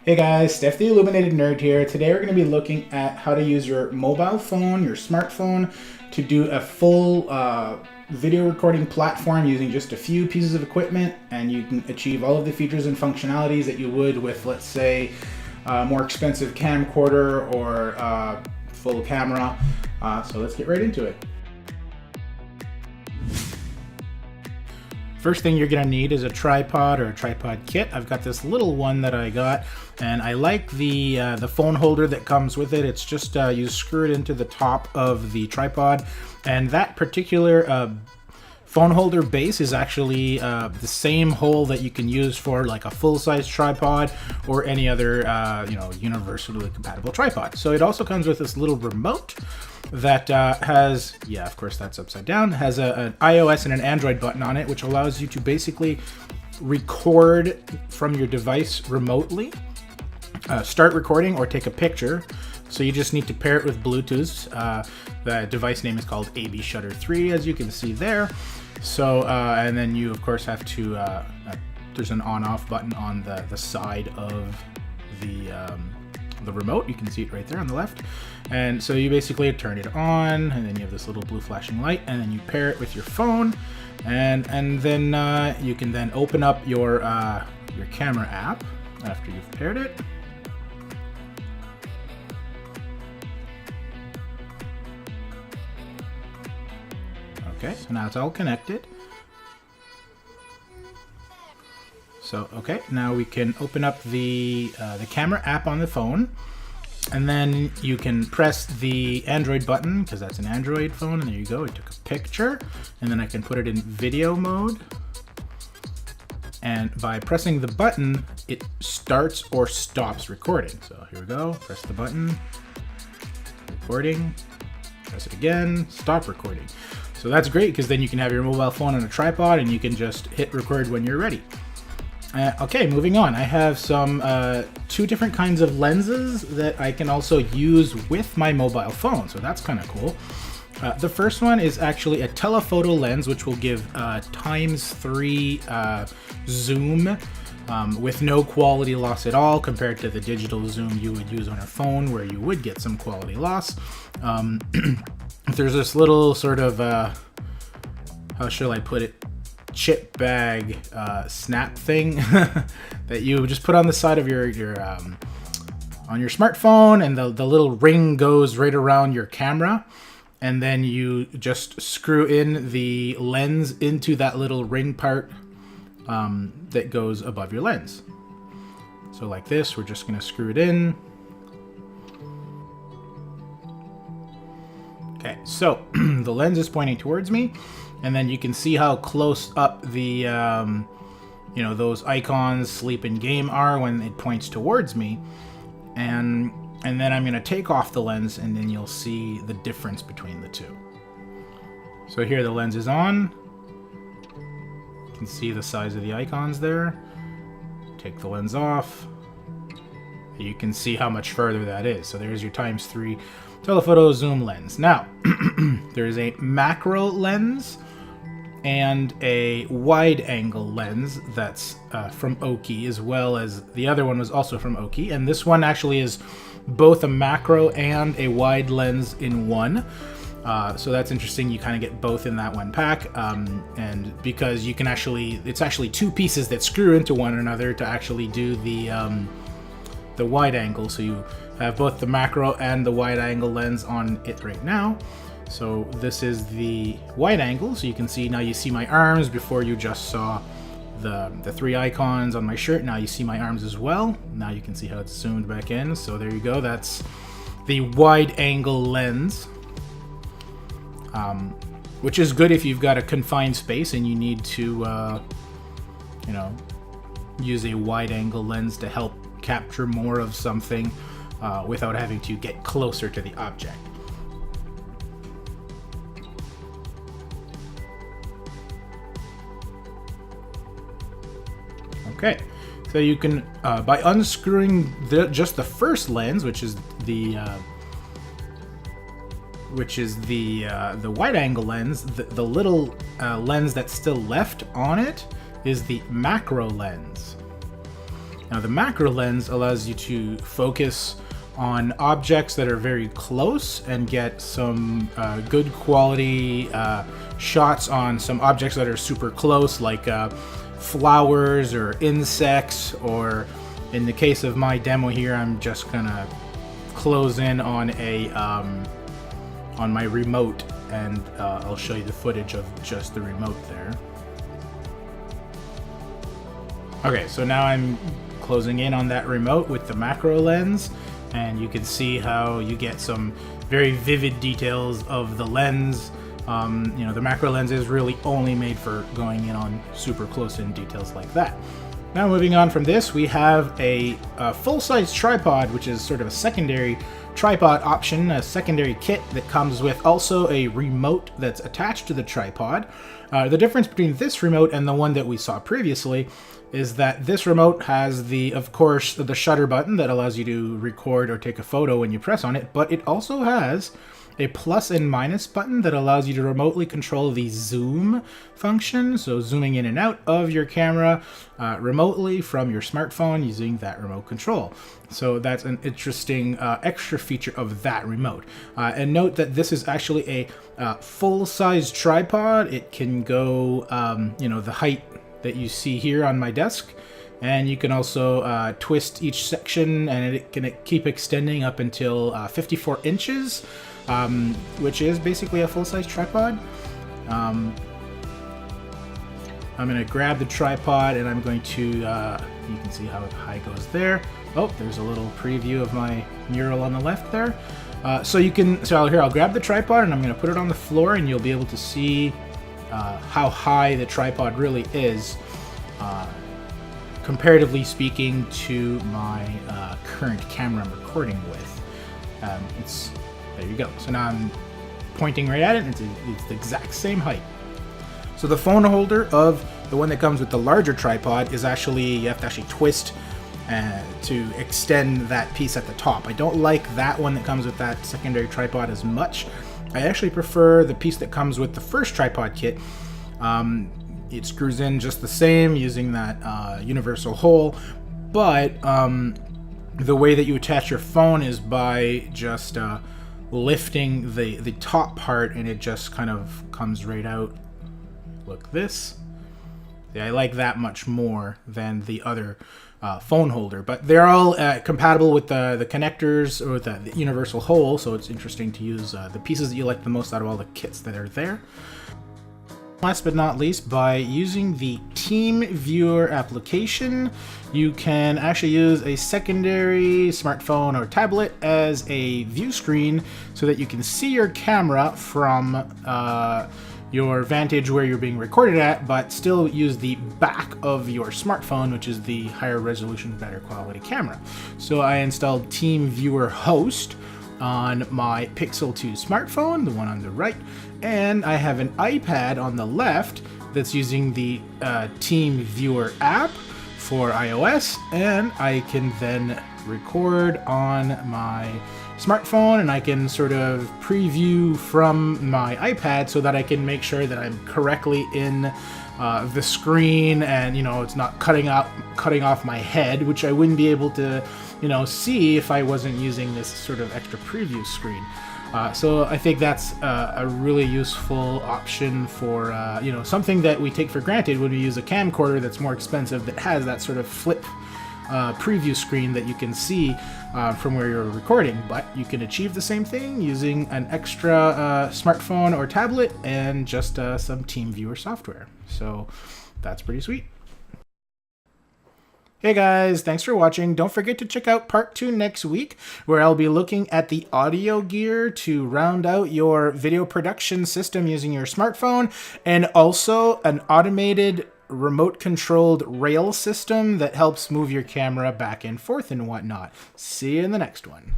Hey guys, Steph the Illuminated Nerd here. Today we're going to be looking at how to use your mobile phone, your smartphone, to do a full video recording platform using just a few pieces of equipment, and you can achieve all of the features and functionalities that you would with, let's say, a more expensive camcorder or full camera. So let's get right into it. First thing you're gonna need is a tripod or a tripod kit. I've got this little one that I got, and I like the phone holder that comes with it. It's just you screw it into the top of the tripod, and that particular phone holder base is actually the same hole that you can use for like a full-size tripod or any other universally compatible tripod. So it also comes with this little remote that has, yeah, of course that's upside down, has an iOS and an Android button on it, which allows you to basically record from your device remotely, start recording or take a picture. So you just need to pair it with Bluetooth. The device name is called AB Shutter 3, as you can see there. So, and then you of course have to, there's an on-off button on the side of the remote. You can see it right there on the left. And so you basically turn it on, and then you have this little blue flashing light, and then you pair it with your phone, and then you can then open up your camera app after you've paired it. Okay, so now it's all connected. So, okay, now we can open up the camera app on the phone, and then you can press the Android button, because that's an Android phone, and there you go, I took a picture, and then I can put it in video mode, and by pressing the button, it starts or stops recording. So here we go, press the button, recording, press it again, stop recording. So that's great, because then you can have your mobile phone on a tripod, and you can just hit record when you're ready. Okay, moving on. I have some two different kinds of lenses that I can also use with my mobile phone, so that's kind of cool. The first one is actually a telephoto lens, which will give ×3 zoom with no quality loss at all, compared to the digital zoom you would use on a phone, where you would get some quality loss. There's this little sort of, how shall I put it, chip bag snap thing that you just put on the side of your on your smartphone, and the little ring goes right around your camera, and then you just screw in the lens into that little ring part that goes above your lens. So like this, we're just going to screw it in. Okay, so the lens is pointing towards me, and then you can see how close up the, those icons, sleep and game are when it points towards me. And then I'm going to take off the lens, and then you'll see the difference between the two. So here the lens is on. You can see the size of the icons there. Take the lens off. You can see how much further that is. So there's your ×3 telephoto zoom lens. Now, there's a macro lens and a wide angle lens that's from Oki, as well as the other one was also from Oki. And this one actually is both a macro and a wide lens in one. So that's interesting. You kind of get both in that one pack. And because you can it's actually two pieces that screw into one another to actually do the wide angle. So you have both the macro and the wide angle lens on it right now. So this is the wide angle, so you can see, now you see my arms. Before you just saw the three icons on my shirt. Now you see my arms as well. Now you can see how it's zoomed back in. So there you go, that's the wide angle lens, which is good if you've got a confined space and you need to use a wide angle lens to help capture more of something without having to get closer to the object. Okay, so you can, by unscrewing just the first lens, which is the wide angle lens, the little lens that's still left on it is the macro lens. Now the macro lens allows you to focus on objects that are very close and get some good quality shots on some objects that are super close, like flowers or insects, or in the case of my demo here, I'm just gonna close in on on my remote, and I'll show you the footage of just the remote there. Okay, so now I'm closing in on that remote with the macro lens, and you can see how you get some very vivid details of the lens. You know, the macro lens is really only made for going in on super close in details like that. Now moving on from this, we have a full-size tripod, which is sort of a secondary tripod option, a secondary kit that comes with also a remote that's attached to the tripod. The difference between this remote and the one that we saw previously is that this remote has of course, the shutter button that allows you to record or take a photo when you press on it, but it also has a plus and minus button that allows you to remotely control the zoom function, so zooming in and out of your camera remotely from your smartphone using that remote control. So that's an interesting extra feature of that remote. And note that this is actually a full-size tripod. It can go, you know, the height that you see here on my desk, and you can also twist each section, and it can keep extending up until 54 inches. Which is basically a full-size tripod. I'm going to grab the tripod, and I'm going to, you can see how high it goes there. Oh, there's a little preview of my mural on the left there. So I'll grab the tripod, and I'm going to put it on the floor, and you'll be able to see how high the tripod really is, comparatively speaking to my current camera I'm recording with. There you go. So now I'm pointing right at it, and it's the exact same height. So the phone holder of the one that comes with the larger tripod is actually, you have to actually twist to extend that piece at the top. I don't like that one that comes with that secondary tripod as much. I actually prefer the piece that comes with the first tripod kit. It screws in just the same using that universal hole, but the way that you attach your phone is by just lifting the top part, and it just kind of comes right out like this. Yeah, I like that much more than the other phone holder, but they're all compatible with the connectors or with the universal hole, so it's interesting to use the pieces that you like the most out of all the kits that are there. Last but not least, by using the Team Viewer application, you can actually use a secondary smartphone or tablet as a view screen so that you can see your camera from your vantage where you're being recorded at, but still use the back of your smartphone, which is the higher resolution, better quality camera. So I installed Team Viewer Host on my Pixel 2 smartphone, the one on the right, and I have an iPad on the left that's using the Team Viewer app for iOS, and I can then record on my smartphone, and I can sort of preview from my iPad so that I can make sure that I'm correctly in the screen, and it's not cutting off my head, which I wouldn't be able to see if I wasn't using this sort of extra preview screen. So I think that's a really useful option for something that we take for granted when we use a camcorder that's more expensive, that has that sort of flip preview screen that you can see from where you're recording. But you can achieve the same thing using an extra smartphone or tablet and just some Team Viewer software. So that's pretty sweet. Hey guys, thanks for watching. Don't forget to check out part 2 next week, where I'll be looking at the audio gear to round out your video production system using your smartphone, and also an automated remote controlled rail system that helps move your camera back and forth and whatnot. See you in the next one.